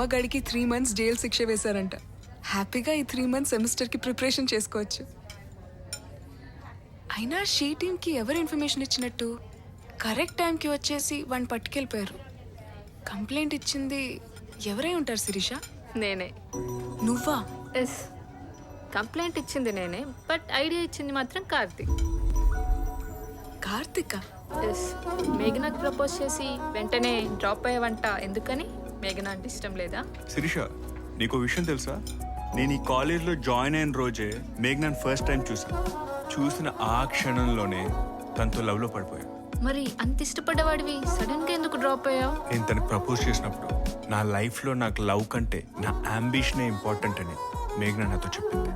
అమ్మగాడికి 3 months jail శిక్ష వేశారంట. హ్యాపీగా ఈ 3 months సెమిస్టర్కి ప్రిపరేషన్ చేసుకోవచ్చు. అయినా షీ టీమ్కి ఎవరు ఇన్ఫర్మేషన్ ఇచ్చినట్టు? కరెక్ట్ టైంకి వచ్చేసి వాడిని పట్టుకెళ్ళిపోయారు. కంప్లైంట్ ఇచ్చింది ఎవరై ఉంటారు శిరీష? నేనే. నువ్వా? ఎస్, కంప్లైంట్ ఇచ్చింది నేనే, బట్ ఐడియా ఇచ్చింది మాత్రం కార్తీక్. కార్తిక? ఎస్, మేఘనాకి ప్రపోజ్ చేసి వెంటనే డ్రాప్ అయ్యావంట. ఎందుకని? మేఘనా అంటే ఇష్టం లేదా? శిరీష, నీకు విషయం తెలుసా? నేను ఈ కాలేజ్లో జాయిన్ అయిన రోజే మేఘనాన్ని ఫస్ట్ టైం చూసిన ఆ క్షణంలోనే తనతో లవ్లో పడిపోయాను. మరి అంత ఇష్టపడ్డవాడివి సడన్ గా ఎందుకు డ్రాప్ అయ్యావు? నేను తనకు ప్రపోజ్ చేసినప్పుడు నా లైఫ్లో నాకు లవ్ కంటే నా అంబిషనే ఇంపార్టెంట్ అని మేఘనా నాతో చెప్పింది.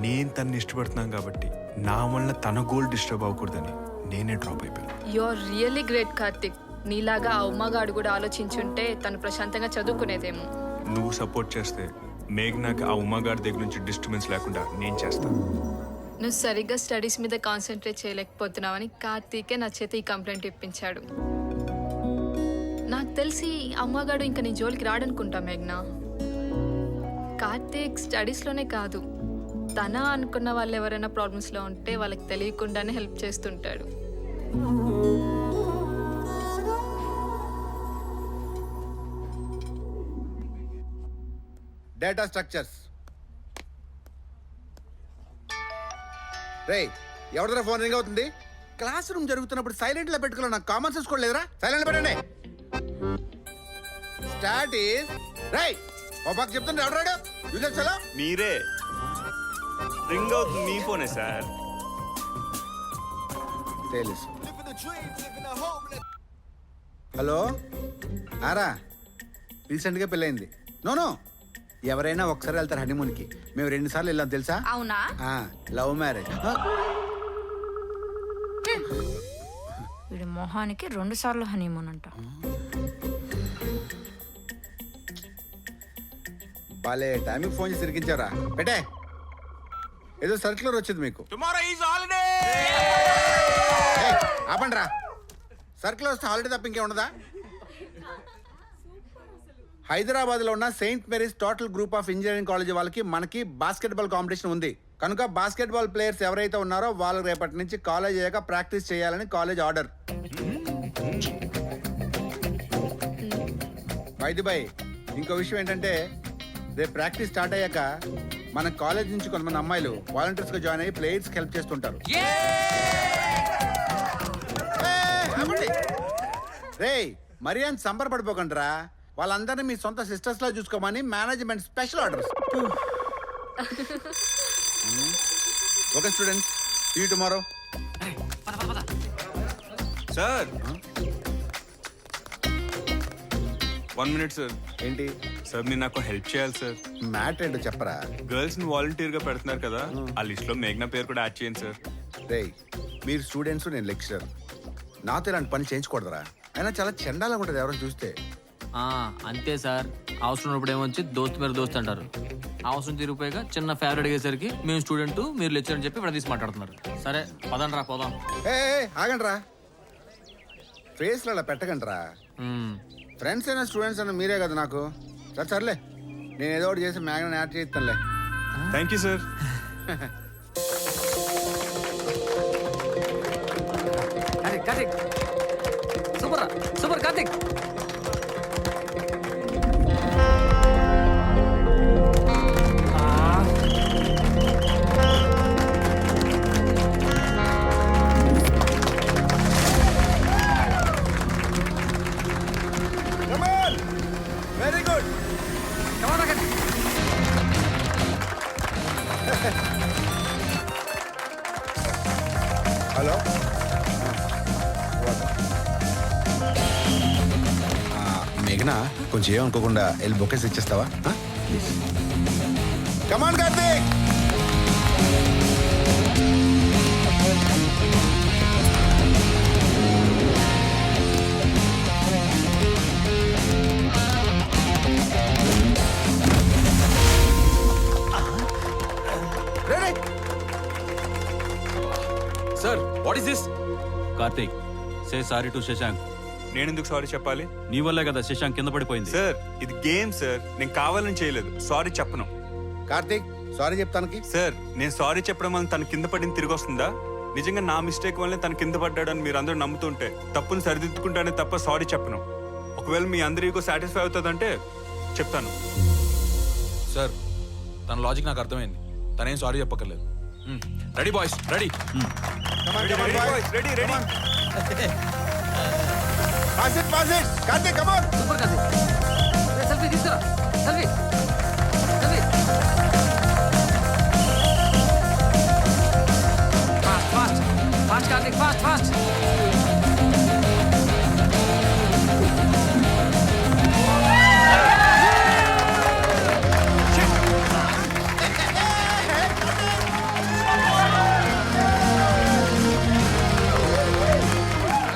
నేను తనని ఇష్టపడుతున్నాను కాబట్టి నా వల్ల తన గోల్ డిస్టర్బ్ అవ్వకూడదని నేనే డ్రాప్ అయిపోయాను. You are really great Karthik. నీలాగా ఆ ఉమ్మగాడు కూడా ఆలోచించుంటే తను ప్రశాంతంగా చదువుకునేదేమో. నువ్వు సపోర్ట్ చేస్తే మేఘనాకి ఆ ఉమ్మగారి దగ్గర నుంచి డిస్టర్బెన్స్ లేకుండా నేను చేస్తాను. నువ్వు సరిగ్గా స్టడీస్ మీద కాన్సన్ట్రేట్ చేయలేకపోతున్నావని కార్తీకే నా చేత ఈ కంప్లైంట్ ఇప్పించాడు. నాకు తెలిసి అమ్మగాడు ఇంకా నీ జోలికి రాడనుకుంటా మేఘ్నా. కార్తీక్ స్టడీస్లోనే కాదు, తన అనుకున్న వాళ్ళు ఎవరైనా ప్రాబ్లమ్స్లో ఉంటే వాళ్ళకి తెలియకుండానే హెల్ప్ చేస్తుంటాడు. Data structures. రే, ఎవరిదైనా ఫోన్ రింగ్ అవుతుంది? క్లాస్ రూమ్ జరుగుతున్నప్పుడు సైలెంట్ లో పెట్టుకున్నా. నాకు కామన్ సెన్స్ కూడా లేదురా. సైలెంట్ పెట్టండి. స్టార్ట్ ఈస్ రై. ఓ పక్క చెప్తుంటే ఎవరాడు? యూజర్ చలో. మీరే రింగ్ అవుతుంది. మీ ఫోనే సార్. తెలుసు. హలో, ఆరా, రీసెంట్గా పెళ్ళైంది. నో, ఎవరైనా ఒకసారి వెళ్తారు హనీమూన్కి. మేము 2 సార్లు వెళ్ళాం తెలుసా? అవునా? Love marriage. వీడి మొహానికి 2 సార్లు హనీమూన్ అంట. బాలే టైంకి ఫోన్ చేసి ఇరికించారా? పెట్టే, ఏదో సర్క్యులర్ వచ్చింది మీకు. ఆపండి రా. సర్క్యులర్ వస్తే హాలిడే తప్ప ఇంకే ఉండదా? హైదరాబాద్లో ఉన్న Saint Mary's total group of engineering college వాళ్ళకి మనకి బాస్కెట్బాల్ కాంపిటీషన్ ఉంది. కనుక బాస్కెట్బాల్ ప్లేయర్స్ ఎవరైతే ఉన్నారో వాళ్ళు రేపటి నుంచి కాలేజ్ అయ్యాక ప్రాక్టీస్ చేయాలని కాలేజ్ ఆర్డర్. బై ఇంకో విషయం ఏంటంటే, రేపు ప్రాక్టీస్ స్టార్ట్ అయ్యాక మన కాలేజ్ నుంచి కొంతమంది అమ్మాయిలు వాలంటీర్స్ గా జాయిన్ అయ్యి ప్లేయర్స్ హెల్ప్ చేస్తుంటారు. రే, మరి అంత సంబరపడిపోకండి రా. వాళ్ళందరినీ మీ సొంత సిస్టర్స్ లా చూసుకోమని management special orders. Okay students, see you tomorrow. Sir 1 minute sir. ఏంటి సార్, మీరు నాకు హెల్ప్ చేయాలి సార్. మ్యాటర్ ఏంటో చెప్పరా. గర్ల్స్ ని వాలంటీర్ గా పెడుతున్నారు కదా, ఆ లిస్ట్ లో మేఘ్నా పేరు కూడా యాడ్ చేయండి సార్. రే, మీరు స్టూడెంట్స్, నేను లెక్చరర్. నాతో ఇలాంటి పని చేయించకూడదురా. అయినా చాలా చండాలంగా ఉంటుంది ఎవరైనా చూస్తే. అంతే సార్. అవసరం ఉన్నప్పుడు ఏమొచ్చి దోస్త్ మీరు దోస్త్ అంటారు. అవసరం తీరిపోయాక చిన్న ఫేవరెట్ అయ్యేసరికి మేము స్టూడెంట్ మీరు లెక్చర్ అని చెప్పి ఇక్కడ తీసి మాట్లాడుతున్నారు. సరే పదండి రా, పోదాం. ఆగండి రా. ఫేస్లో అలా పెట్టకండి రా. ఫ్రెండ్స్ అయినా స్టూడెంట్స్ అయినా మీరే కదా నాకు. సర్లే, నేను ఏదో ఒకటి చేసి మ్యాగ్నెట్ యాడ్ చేస్తానులే. Thank you sir. Karthik super super Karthik. Very good. Hello, మేఘనా, కొంచెం ఏమనుకోకుండా వెళ్ళి బొకేస్ ఇచ్చేస్తావా? Come on Karthik. Sir, what is this? Karthik, say sorry to Shashank. నేను ఎందుకు సారీ చెప్పాలి? నీ వల్లే కదా శశాంక్ కింద పడిపోయింది. సార్ ఇది గేమ్ సార్, నేను కావాలని చేయలేదు, సారీ చెప్పను. కార్తీక్ సారీ చెప్తానికి. సార్ నేను సారీ చెప్పడం వల్ల తను కింద పడింది తిరిగి వస్తుందా? నిజంగా నా మిస్టేక్ వల్లే తను కింద పడ్డాడని మీరు అందరూ నమ్ముతుంటే తప్పుని సరిదిద్దుకుంటానే తప్ప సారీ చెప్పను. ఒకవేళ మీ అందరికీ సాటిస్ఫై అవుతుందంటే చెప్తాను. సార్ తన లాజిక్ నాకు అర్థమైంది. తనేం సారీ చెప్పక్కర్లేదు. Ready boys, ready. Ready ready. Karthik come on. Super కాదు. సెల్ఫీ తీసుకురా. Selfie. Fast Karthik, fast.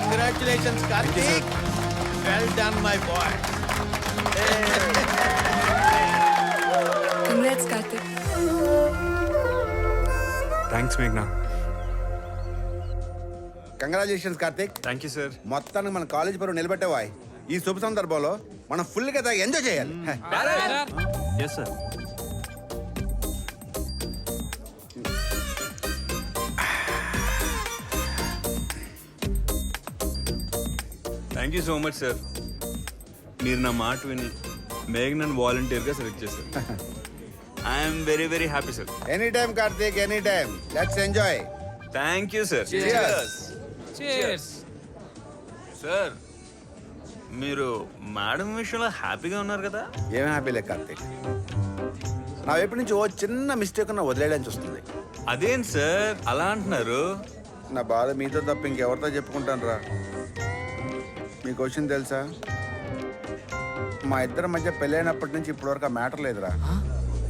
Congratulations, Karthik. Well done, my boy. Congrats Karthik. Thanks మేఘ్నా. Congratulations Karthik. Thank you sir. మొత్తానికి మన కాలేజ్ పరువు నిలబెట్టేవా. ఈ శుభ సందర్భంలో మనం ఫుల్ గా ఎంజాయ్ చేయాలి. Yes sir. Thank you so much sir. మీరు నా మాట విని మేఘ్నన్ వాలంటీర్గా సెలెక్ట్ చేశారు. I'm very very happy sir. Any time Karthik, any time. Let's enjoy. Thank you sir. Sir మీరు మేడం విషయంలో హ్యాపీగా ఉన్నారు కదా? ఏం హ్యాపీ లే కార్తీక్. నా వైపు నుంచి ఓ చిన్న మిస్టేక్ ఉన్న వదిలేయడానికి వస్తుంది. అదేం సార్ అలా అంటున్నారు? నా బాధ మీతో తప్ప ఇంకెవరితో చెప్పుకుంటాను రా. మీ క్వశ్చన్ తెలుసా? మా ఇద్దరి మధ్య పెళ్ళైనప్పటి నుంచి ఇప్పటివరకు ఆ మ్యాటర్ లేదురా.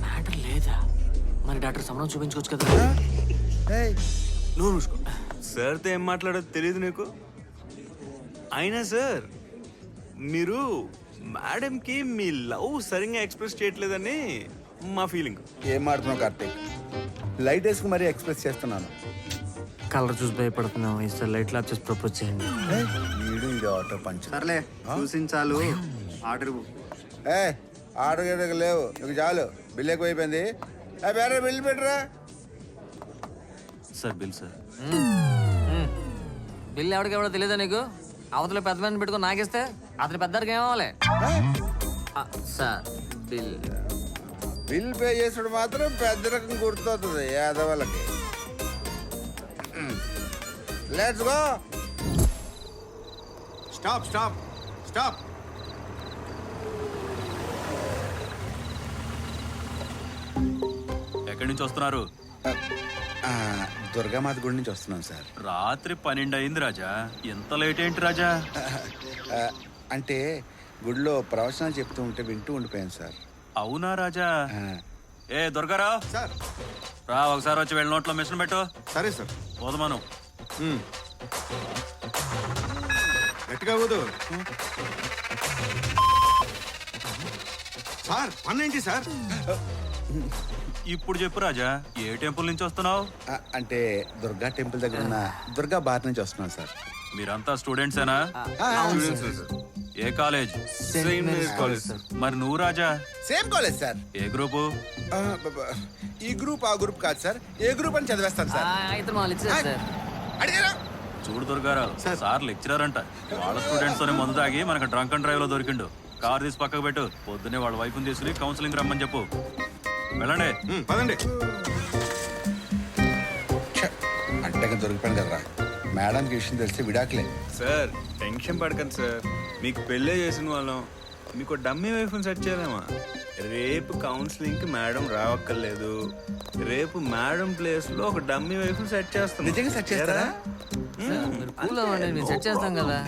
మ్యాటర్ లేదా? మరి డాక్టర్ సమరం చూపించుకోవచ్చు కదా. ఏయ్, నువ్వు చూసుకో. సార్తో ఏం మాట్లాడో తెలియదు నీకు. అయినా సార్ మీరు మేడంకి మీ లవ్ సరిగ్గా ఎక్స్ప్రెస్ చేయట్లేదని మా ఫీలింగ్. ఏం మాడుతున్నావు కార్తీక్? లైట్ వేసుకు మరీ ఎక్స్ప్రెస్ చేస్తున్నాను. కలర్ చూసి భయపడుతున్నాం. ఈసారి లైట్ లాప్ చేసి ప్రపోజ్ చేయండి. వీడు ఇది ఆటో పంచ్. సర్లే చూసించాలు. ఆర్డర్ ఆర్డర్ గేటకు లేవు, నీకు చాలు. బిల్ ఎక్కువైపోయింది. వేరే బిల్ పెట్టరా. Sir bill sir. బిల్ ఎవరికి ఎవడో తెలియదా నీకు? అవతల పెద్ద మంది పెట్టుకుని నాకిస్తే అతని పెద్దరికి ఏమవ్వాలి? Sir bill. బిల్ పే చేసుడు మాత్రం పెద్ద రకం గుర్తవుతుంది యాదవులకి. Let's go. Stop stop stop. ఎక్కడి నుంచి వస్తున్నారు? దుర్గామాత గుడి నుంచి వస్తున్నాం సార్. రాత్రి 12 అయింది రాజా. ఎంత లేట్ ఏంటి రాజా? అంటే గుడిలో ప్రవచనాలు చెప్తూ ఉంటే వింటూ ఉండిపోయాను సార్. అవునా రాజా? ఆ, ఏ దొరగారావు సార్. రా, ఒకసారి వచ్చి వెళ్ళ నోట్లో మిషన్ పెట్టు. సరే సార్. పోదమాను. గట్టిగా ఊదు. సార్ పన్నేంటి సార్? ఇప్పుడు చెప్పు రాజా, ఏ టెంపుల్ నుంచి వస్తున్నావు? అంటే దుర్గా టెంపుల్ దగ్గర ఉన్న దుర్గా బార్ నుంచి వస్తున్నాను సార్. మీరంతా స్టూడెంట్సేనా? ఏ college? Saint Mary's college sir. మరి నువ్వు రాజా? Same college sir. ఏ గ్రూపు? ఈ గ్రూప్ ఆ గ్రూప్ కాదు సార్. ఏ గ్రూప్ అని చదివేస్తాను సార్. అయితే వాళ్ళు ఇచ్చారు సార్. అడిగారా? చూడు దుర్గారావు, సార్ లెక్చరర్ అంట. వాళ్ళ స్టూడెంట్స్ తోనే మందు తాగి మనకు డ్రంక్ అండ్ డ్రైవ్ లో దొరికిండు. కార్ తీసి పక్కకు పెట్టు. పొద్దునే వాళ్ళ వైఫ్ని తీసుకుని కౌన్సిలింగ్ రమ్మని చెప్పు. వెళ్ళండి. పదండి. అడ్డగా దొరికిపోయాను కదరా. మేడంకి విషయం తెలిస్తే విడాకులే. సార్ టెన్షన్ పడకండి సార్. మీకు పెళ్ళే చేసిన వాళ్ళం. మీకు డమ్మీ వైఫ్ని సెట్ చేయలేమా? రేపు కౌన్సిలింగ్కి మేడం రావక్కర్లేదు. రేపు మేడం ప్లేస్లో ఒక డమ్మీ వైఫ్ని సెట్ చేస్తాం. నిజంగా సెట్ చేస్తారా? మీరు కూల్ అవ్వండి, మేము సెట్ చేస్తాం కదా.